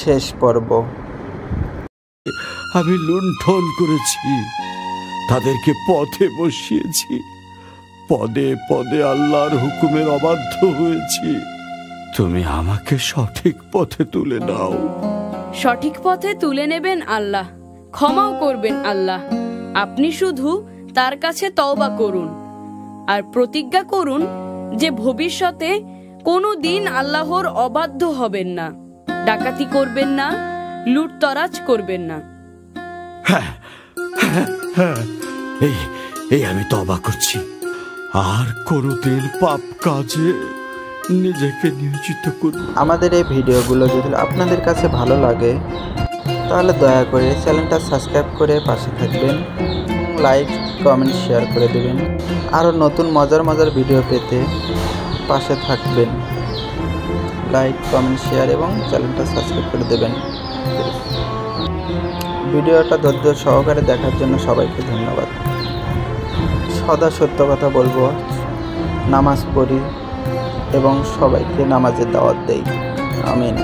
শেষ পর্ব। আমি লুণ্ঠন করেছি, তাদেরকে পথে বসিয়েছি, পদে পদে আল্লাহর হুকুমের অবাধ্য হয়েছি। তুমি আমাকে সঠিক পথে তুলে নাও। সঠিক পথে তুলে নেবেন আল্লাহ, ক্ষমাও করবেন আল্লাহ। আপনি শুধু তার কাছে তওবা করুন আর প্রতিজ্ঞা করুন যে ভবিষ্যতে কোনো দিন আল্লাহর অবাধ্য হবেন না, ডাকাতি করবেন না, লুটতরাজ করবেন না। হ্যাঁ, এই আমি তওবা করছি, আর কোনোদিন পাপ কাজে নিজেকে নিয়োজিত করব। আমাদের এই ভিডিওগুলো যদি আপনাদের কাছে ভালো লাগে তাহলে দয়া করে চ্যানেলটা সাবস্ক্রাইব করে পাশে থাকবেন, লাইক কমেন্ট শেয়ার করে দেবেন। আরও নতুন মজার মজার ভিডিও পেতে পাশে থাকবেন, লাইক কমেন্ট শেয়ার এবং চ্যানেলটা সাবস্ক্রাইব করে দেবেন। ভিডিওটা ধৈর্য সহকারে দেখার জন্য সবাইকে ধন্যবাদ। সদা সত্য কথা বলবো, নামাজ পড়ি এবং সবাইকে নামাজের দাওয়াত দেই। আমিন।